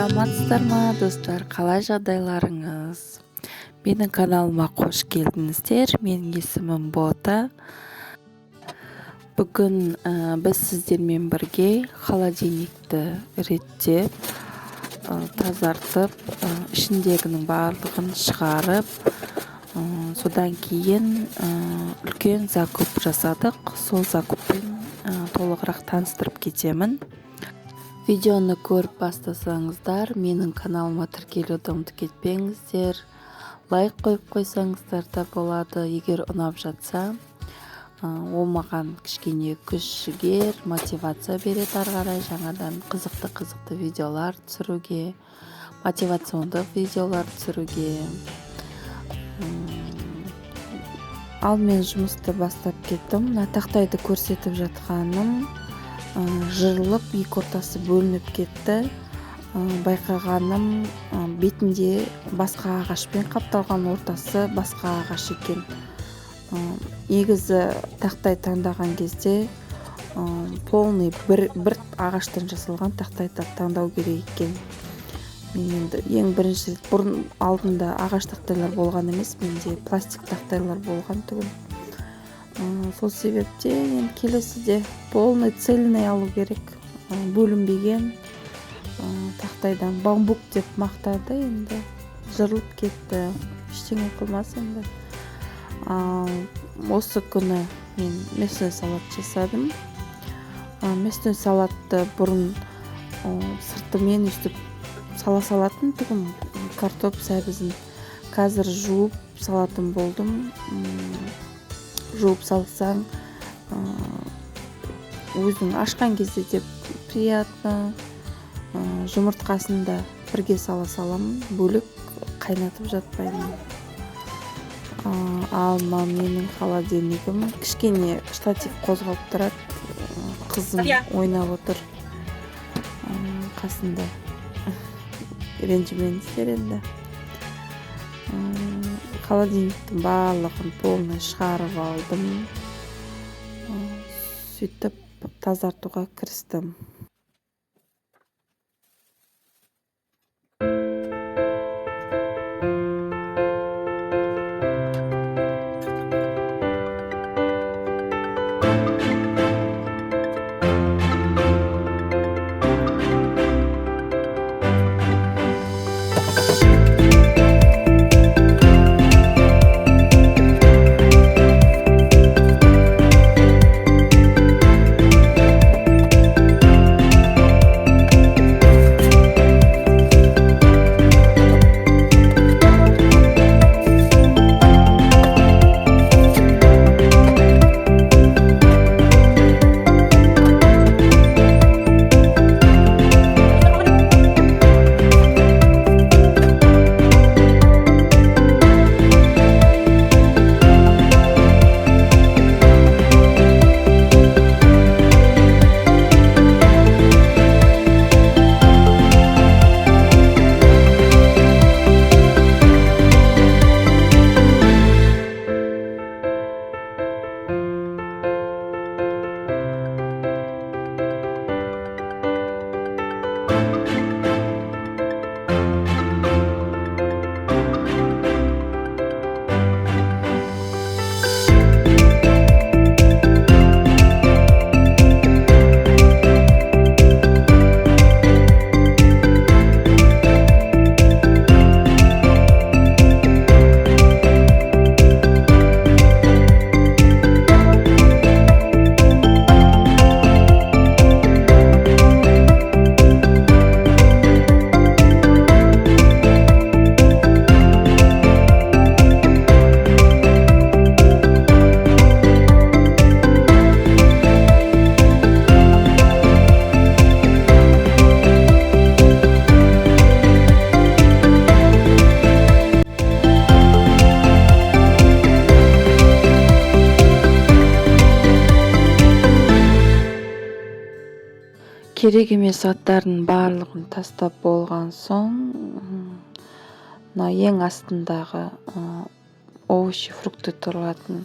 Саламатсыздар ма, достар? Қалай жағдайларыңыз? Менің каналыма қош келдіңіздер. Менің есімім Бота. Бүгін біз сіздермен бірге холодильникті реттеп, тазартып, ішіндегінің барлығын шығарып, содан кейін үлкен закуп жасадық. Сол закуппен толығырақ таныстырып кетемін. Видеоны көріп бастасаңыздар, менің каналыма тіркелуді ұмытып кетпеңіздер. Лайк қойып қойсаңыздар да болады. Егер ұнап жатса, ол маған кішкене күш-жігер, мотивация береді ары қарай жаңадан қызықты видеолар түсіруге, мотивациондық видеолар түсіруге. Ал мен жұмысты бастап кеттім. Мына тақтайды көрсетіп жатқаным жырылып, екі ортасы бөлініп кетті. Байқағаным, бетінде басқа ағашпен қапталған, ортасы басқа ағаш екен. Негізі тақтай таңдаған кезде полный бір ағаштан жасалған тақтайды таңдау керек екен. Мен енді ең бірінші рет, бұрын алдында ағаш тақтайлар болған емес, менде пластик тақтайлар болған түгіл. Сол себепте енді келесіде полный цельный алу керек. Бөлінбеген тақтайдан бамбук деп мақтады, енді жырылып кетті. Ештеңе қылмас енді. Осы күні мен мясной салат жасадым. Мясной салатты бұрын сыртымен үстіп сала салатын түгім, картоп сәбізін. Қазір жуып салатын болдым. Жуып салсаң, өзің ашқан кезде де приятно. Жұмыртқасын да бірге сала саламын, бөлек қайнатып жатпаймын. Ал менің холодильнигім кішкене штатив қозғалып тұрады. Қызым ойнап отыр қасында. Ренжімеңіздер енді. Холодильниктің барлығын полный шығарып алдым. Сөйтіп тазартуға кірістім. Керек емес заттардың барлығын тастап болған соң, мына ең астындағы овощи, фрукты тұратын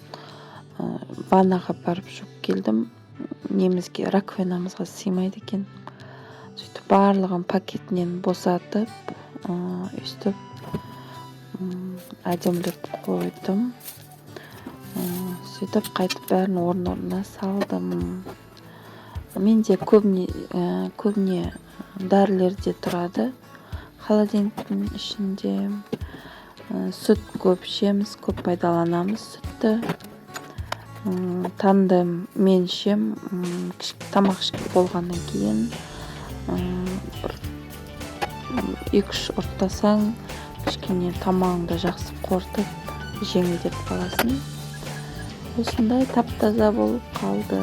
ваннаға барып жуып келдім. Немізге раковинамызға сыймайды екен. сөйтіп барлығын пакетінен босатып өйстіп әдемілеп қойдым. Сөйтіп қайтып бәрін орнына салдым. Менде көбіне дәрілерде тұрады. Холодильниктің ішінде сүт көп ішеміз, көп пайдаланамыз сүтті. Таңда мен ішем, тамақ ішіп болғаннан кейін 2-3 ұрттасаң, кішкене тамағыңды жақсы қорытып, жеңілдеп қаласың. Осындай тап-таза болып қалды.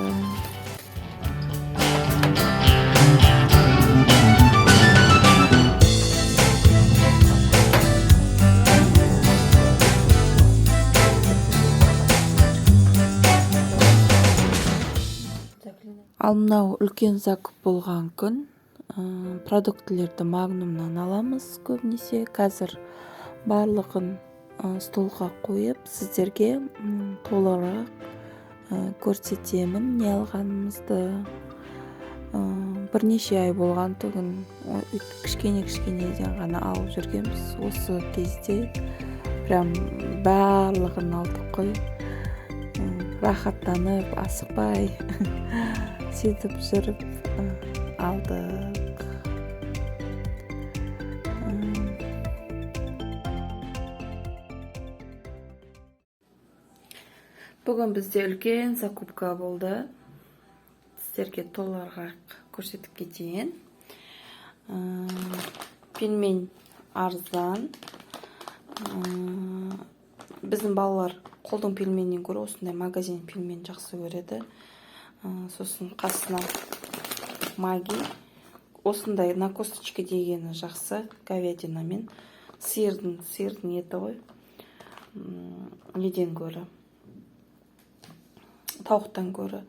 Ал мынау үлкен закуп болған күн. Продуктілерді Магнумнан аламыз көбінесе. Қазір барлығын столға қойып, сіздерге толығырақ көрсетемін не алғанымызды. Бірнеше ай болған түгін кішкене-кішкенеден ғана алып жүргенбіз. Осы кезде прям барлығын алдық қой. Рахаттанып, асықпай сөйтіп жүріп алдық. Бүгін бізде үлкен закупка болды. Сіздерге толығырақ көрсетіп кетейін. Пельмень арзан. Біздің балалар қолдың пельменнен көрі осындай магазин пельмен жақсы көреді. Сосын қасына маги. Осындай на косточке дегені жақсы. Говядинамен. Сиырдың еті ғой. Неден көрі. Тауықтан көрі.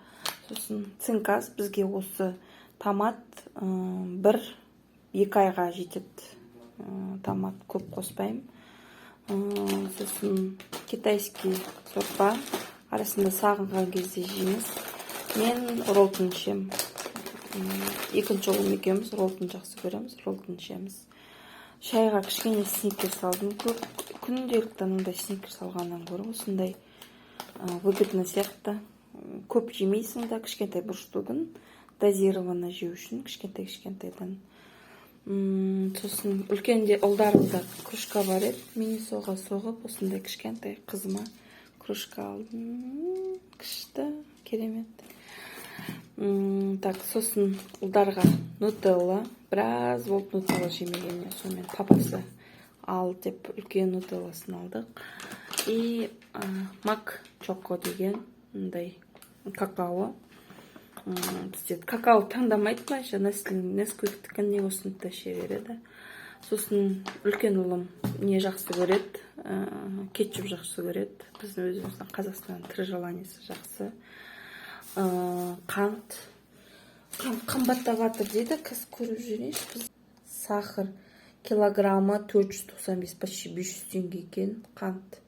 Сосын цинкас. Бізге осы томат 1-2 айға жетеді. Томат көп қоспайым. Сосын китайский сорпа. Арасында сағынған кезде жейміз. Мен роллтон ішем. Екінші ұлым екеуміз роллтон жақсы көреміз. Роллтон ішеміз. Шайға кішкене сникерс алдым. Көп күнделікті анандай сникерс алғаннан көрі осындай выгодно сияқты. Көп жемейсің да, кішкентай бір штугын дозировано жеу үшін кішкентайдан. Сосын үлкенде ұлдарымда кружка бар еді. Мені соғып, осындай кішкентай қызыма кружка алдым. Күшті, керемет. Сосын ұлдарға нутелла. Біраз болып нутелла жемегеніне. Сонымен папасы ал деп үлкен нутелласын алдық. И мак чоко деген какао. Бізде какао таңдамайды ма? Несквиктікін не осыны іше береді. Сосын үлкен ұлым не жақсы көреді? Кетчуп жақсы көреді. Біздің өзіміздің Қазақстан тірі жақсы. Қант қымбаттап жатыр дейді. Қазір көріп жүрейінші. Сахар килограммы 495, почти 500 теңге екен. Қант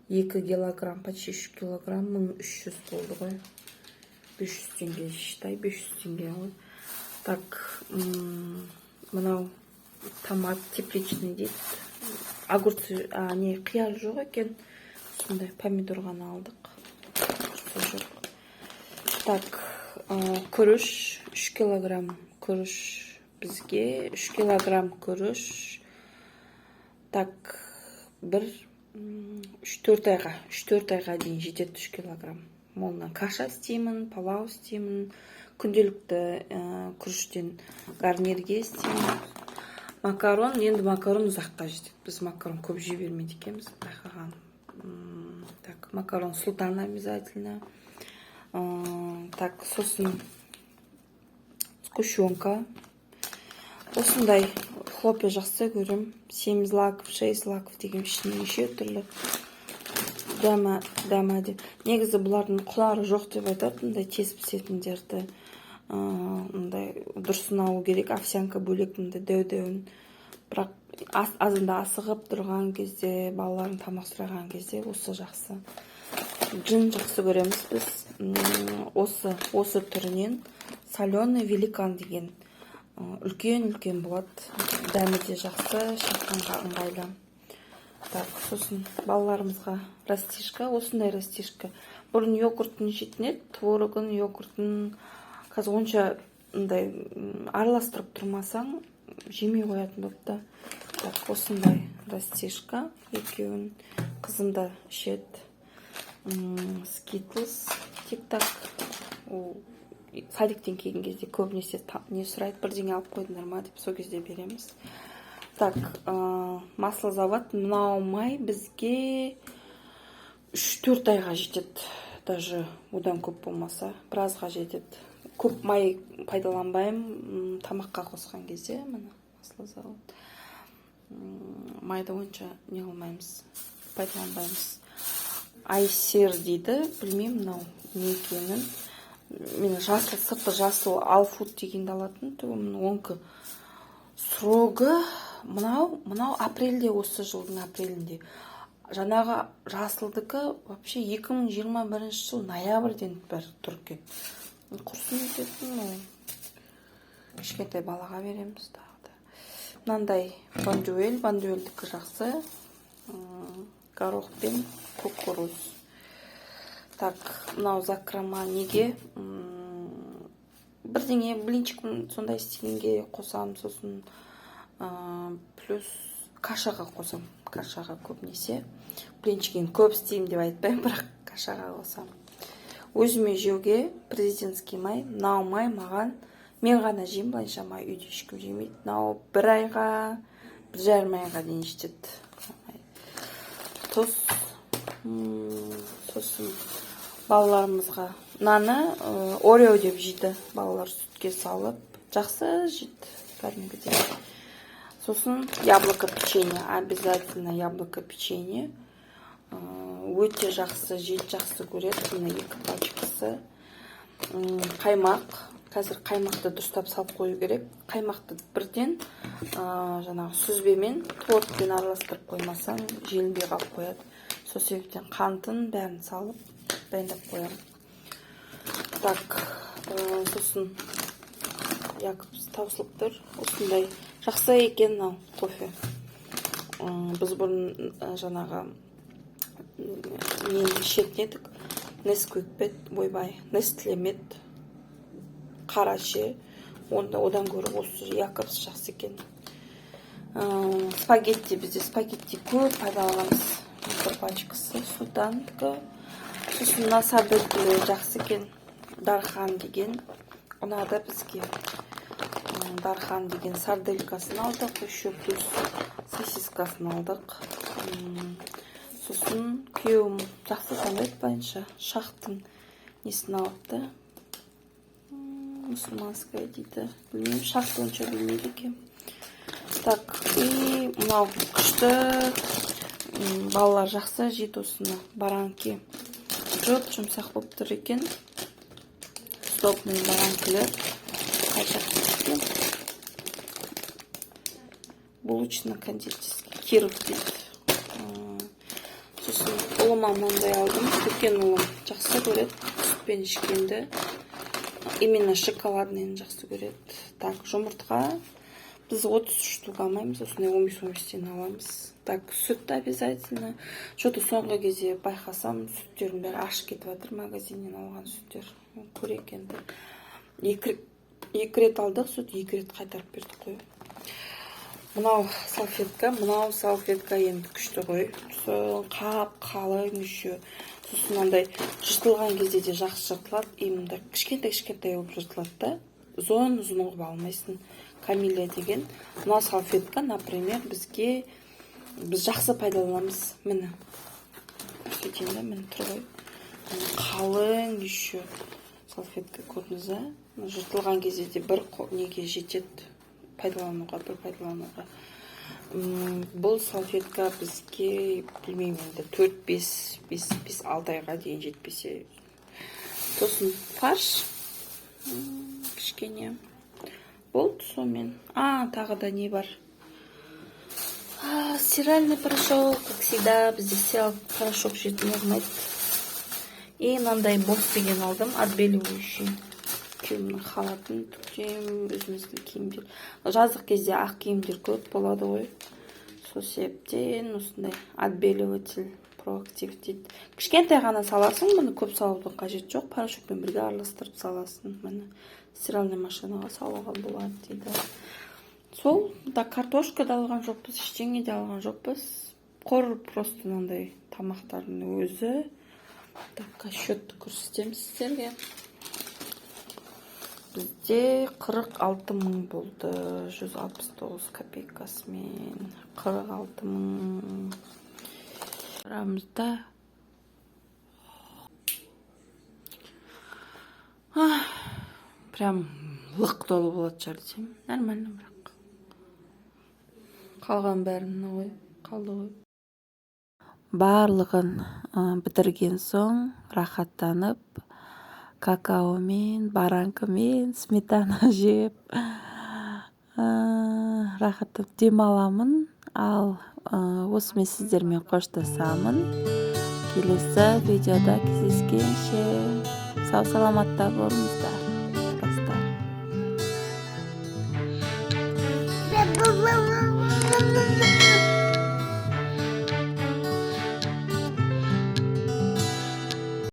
2 килограмм, почти 3 килограмм 1300 болды ғой. 500 теңге шытай, 500 теңге ғой. Так, мынау томат тепличный дейді. Огурцы, қияр жоқ екен. Сондай помидор ғана алдық. Так, күріш 3 килограмм күріш бізге, 3 килограмм күріш. Так, 3-4 айға дейін жетеді 3 килограмм. Молынан каша істеймін, палау істеймін, күнделікті күріштен гарнирге істеймін. Макарон, енді макарон ұзаққа жетеді. Біз макарон көп жей бермейді екенбіз, байқаған. Так, макарон султан обязательно. Так, сосын сгущенка. Осындай хлопья жақсы көрем. 7 злаков, 6 злаков деген ішіне неше түрлі дәмі деп. Негізі бұлардың құлары жоқ деп айтады, мұндай тез пісетіндерді. Дұрысын алу керек, овсянка бөлек, дәу-дәуін. Бірақ азында асығып тұрған кезде, балаларын тамақ сұраған кезде осы жақсы. Джин жақсы көреміз біз. Осы түрінен соленый великан деген үлкен болады, дәмі де жақсы, шаққанға ыңғайлы. Так, сосын балаларымызға растишка, осындай растишка. Бұрын йогуртын жейтін еді, творогын, йогуртын. Қазір онша араластырып тұрмасаң, жемей қоятын болыпты. Так, осындай растишка, екеуін қызым да ішеді. Skittles, тик-так. Садиктен келген кезде көбінесе не сұрайды, бірдеңе алып қойдыңдар ма деп, сол кезде береміз. Так, маслозавод, мынау май бізге 3-4 айға жетеді. Даже одан көп болмаса, біразға жетеді. Көп май пайдаланбаймын, тамаққа қосқан кезде, мына маслозавод. Майды онша не қылмаймыз, пайдаланбаймыз. Айсер дейді, білмеймін мынау не екенін. Мен жасыл, сырты жасыл алфуд дегенді алатын, оңқы срогы мынау апрельде, осы жылдың апрелінде. Жаңағы жасылдікі вообще 2021 жыл ноябрьден бәрі тұр екен. Құрсын ететін, кішкентай балаға береміз тағы да. Мынандай бандюэльдікі жақсы, горох пен кукуруз. Так, мынау закрома неге? Бірдеңе блинчик сондай істегенге қосам, сосын плюс кашаға қосам. Кашаға көбінесе. Блинчиген көп істеймін деп айтпаймын, бірақ кашаға қосам. Өзіме жеуге президентский май, мынау май маған, мен ғана жеймін, былайша май үйде ешкім жемейді. Мынау 1 айға, 1,5 айға дейін жетеді. Тұз, сосын балаларымызға наны орео деп жейді, балалар сүтке салып, жақсы жейді кәдімгідей. Сосын яблоко печенье, обязательно яблоко печенье. Өте жақсы, жейді, жақсы көреді, мына 2 пачкасы. Қаймақ, қазір қаймақты дұрыстап салып қою керек. Қаймақты бірден жаңағы сүзбемен, тортпен араластырып қоймасаң, желінбей қалып қояды. Сол себептен қантын бәрін салып дайындап қоямын. Так, сосын Якобс таусылып тұр. Осындай жақсы екен мынау кофе. Біз бұрын жаңағы нені ішетін едік. Несквикпен, ойбай, Нестлемет, қарашы. Одан көріп осы Якобс жақсы екен. Спагетти, бізде спагетти көп пайдаланамыз. 1 пачкасы судандікі. Сосын насабілді жақсы екен. Дархан деген. Ұнады бізге. Дархан деген сарделькасын алдық. Еще плюс сосискасын алдық. Сосын күйеуім жақсы таңдайды байынша. Шақтың несін алыпты. Мұсылманская дейді. Білмеймін, шақты онша білмейді екен. Так, и мынау күшті. Балалар жақсы жейді осыны. Баранки. Жұмсақ болып тұр екен. Стопный баранкілер. Қайшақ булочно-кондитерский. Киров дейді. Сосын ұлыма мынандай алдым. Үлкен ұлым жақсы көреді. Сүтпен ішкенді. Именно шоколадныйын жақсы көреді. Так, жұмыртқа. Біз 30 штук алмаймыз, осындай 15-15-тен аламыз. Так, сүт обязательно. Что-то соңғы кезде байқасам, сүттердің бәрі ашып кетіп жатыр, магазиннен алған сүттер. Көрек енді. 2 рет алдық сүт, 2 рет қайтарып берді қой. Мынау салфетка енді күшті қой. Қап, қалың еще. Сосын андай жыртылған кезде де жақсы жыртылады. Именно кішкентай болып жыртылады да. Ұзын қылып алмайсың. Камилия деген. Мынау салфетка, например, біз жақсы пайдаланамыз. Міне. Сөйтейін да, міне тұр ғой. Қалың еще салфетка көрдіңіз, жыртылған кезде де бір неге жетеді. Пайдалануға. Бұл салфетка бізге, білмеймін енді, 4-5-6 айға дейін жетпесе. Сосын фарш. Кішкене. Болды сонымен. Тағы да не бар? Стиральный порошок, как всегда, бізде стиральный порошок жетін болмайды. И мынандай босс деген алдым, отбеливающий. күйеуімнің халатын тікемін, өзіміздің киімдер. Жаздық кезде ақ киімдер көп болады ғой. Сол себептен осындай отбеливатель проактив дейді. Кішкентай ғана саласың, мұны көп салудың қажет жоқ. Порошокпен бірге араластырып саласың. Мұны стиральный машинаға салуға болады дейді. Сол, да картошка да алған жоқпыз, ештеңе де алған жоқпыз. Қор просто мынандай тамақтардың өзі. Так, счетты көрсетемін сіздерге. Бізде 46 мың болды, 169 копейкасымен. 46 мың. Арамызда. Прям лық толы болады шығар десем. Нормально бірақ. Қалған бәрін ғой, қалды ғой. Барлығын бітірген соң рахаттанып, какаомен, баранкамен, сметана жеп, рахаттанып демаламын. Ал осымен сіздермен қоштасамын. Келесі видеода кездескенше сау саламатта болыңыздар. Достар.